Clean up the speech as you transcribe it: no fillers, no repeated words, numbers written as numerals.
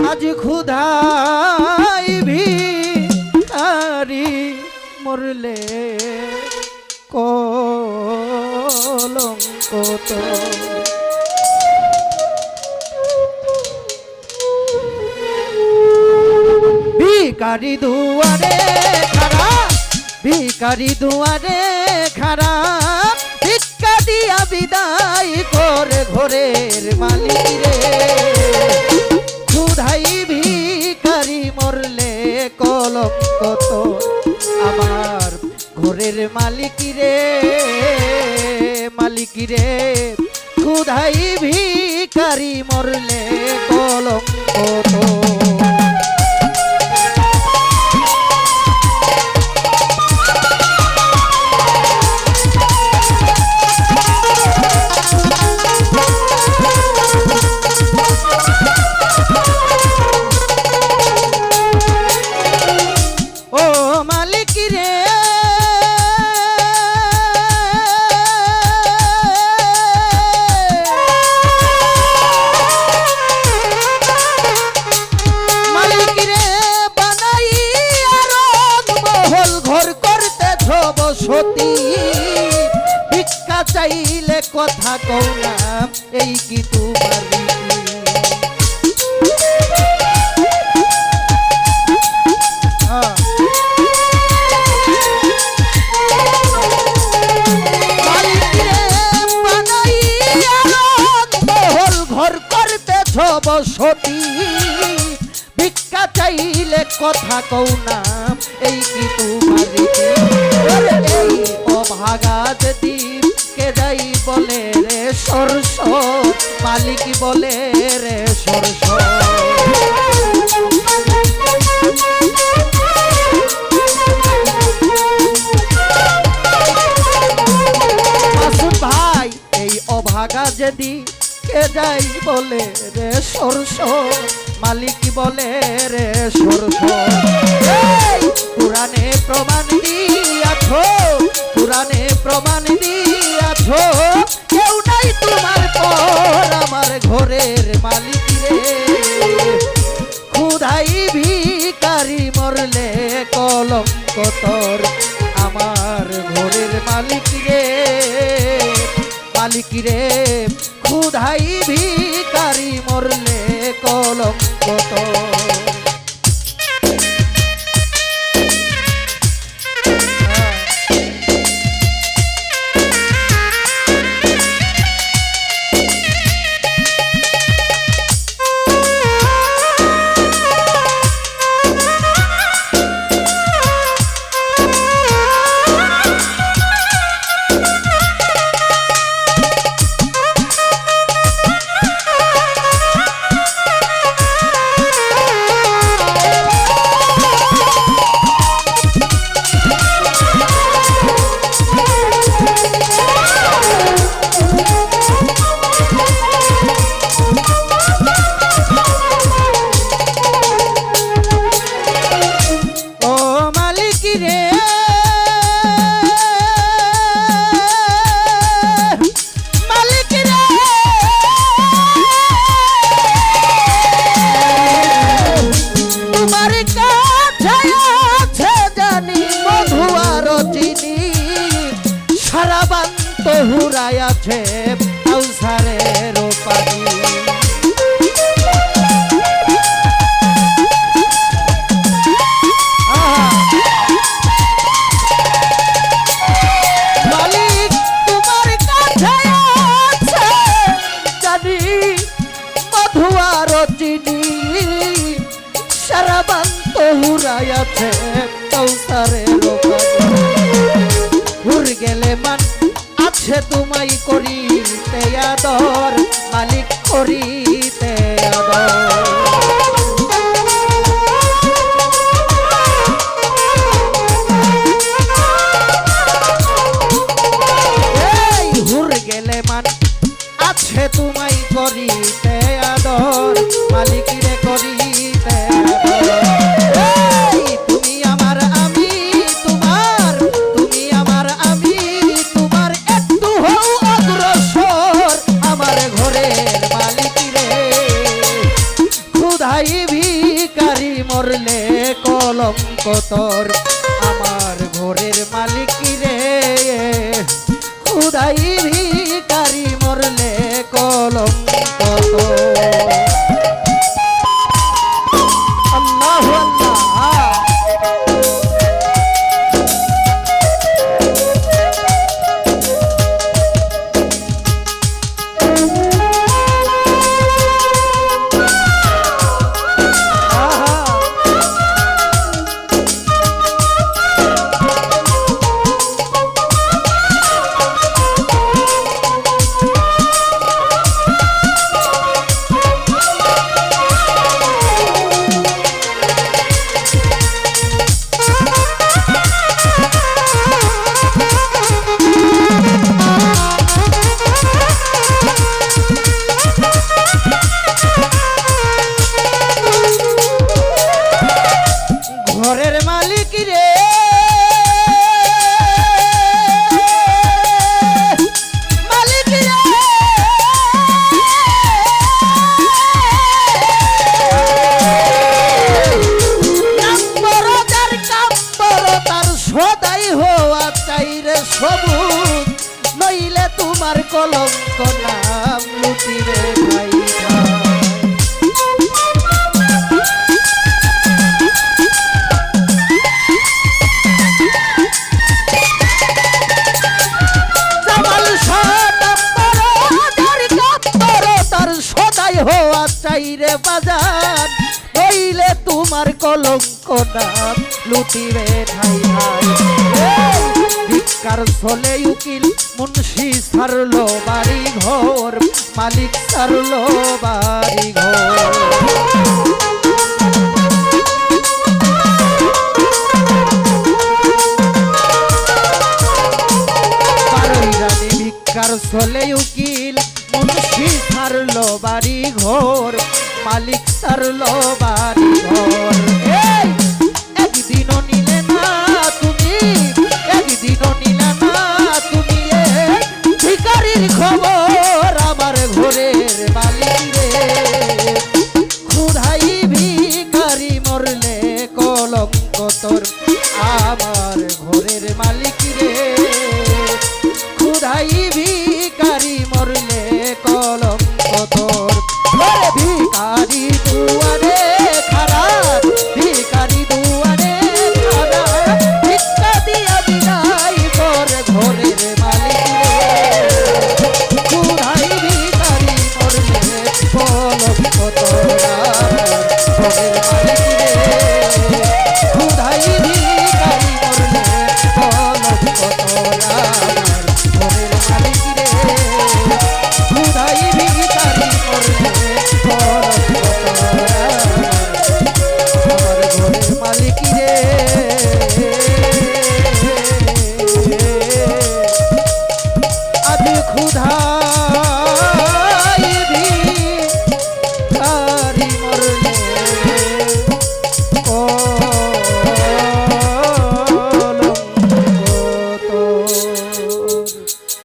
আজ ক্ষুধাই ভিখারি মরলে কলঙ্ক তো ভিখারি দুয়ারে খাড়া ভিখারি দুয়ারে খাড়া ভিক্ষা দিয়া বিদায় করে ঘরের মালিক রে ক্ষুধাই ভিখারি মরলে কলঙ্ক তো আমার ঘরের মালিক রে মালিক রে ক্ষুধাই ভিখারি মরলে কলঙ্ক তো সতী ভিক্ষা চাইলে কথা কও না এই কি তোমার মহল ঘর করতেছ বসতি ভিক্ষা চাইলে কথা কও না এই কি তোমার এই অভাগা যদি কে যাই বলে রে সরস মালিক বলে রে সরস মাসুদ ভাই এই অভাগা যদি কে যাই বলে রে সরস মালিক বলে রে সরস পুরাণে প্রমাণ দিয়াছো পুরাণে প্রমাণ দিয়াছো কেউ নাই তোমার পর আমার ঘরের মালিক রে ক্ষুধাই ভিখারি মরলে কলঙ্ক তোর আমার ঘরের মালিক রে মালিক রে ক্ষুধাই ভিখারি মরলে কলঙ্ক তোর হুরাই আছে কাউসারের পানি মালিক তোমার কাছে আছে জানি মধু আর চিনি সারাবান্ত হুরাই আছে কাউসারের পানি হুর গেলে মান আছে তোমায় করিতে আদর মালিক করিতে আদর এই হুর গেলে মান আছে তোমায় করিতে আদর মালিক রে করিতে আদর তুমি আমার আমি তোমার তুমি আমার আমি তোমার একটু হও অগ্রসর আমার ঘরের মালিক রে খুদাই ভিখারি মরলে কলঙ্ক তোর আমার ঘরের মালিক রে খুদাই ভিখারি মরলে কলঙ্ক তোর আল্লাহু আল্লাহ ঘরের মালিক রে মালিক রে নাম্বরদার কাম্বরতার সদাই হওয়া চাই রে সবুজ নইলে তোমার কলঙ্ক নাম লুটিরে ভাই হওয়া চাই রে বাজার নইলে তোমার কলঙ্ক নাম লুটিবে ঠাই ঠাই ভিক্ষার চলে উকিল মুন্সি সারলো বাড়ি ঘর মালিক সারলো বাড়ি ঘর ভিক্ষার চলে উকিল মুন্সি সারলো বাড়ি ঘর মালিক সারলো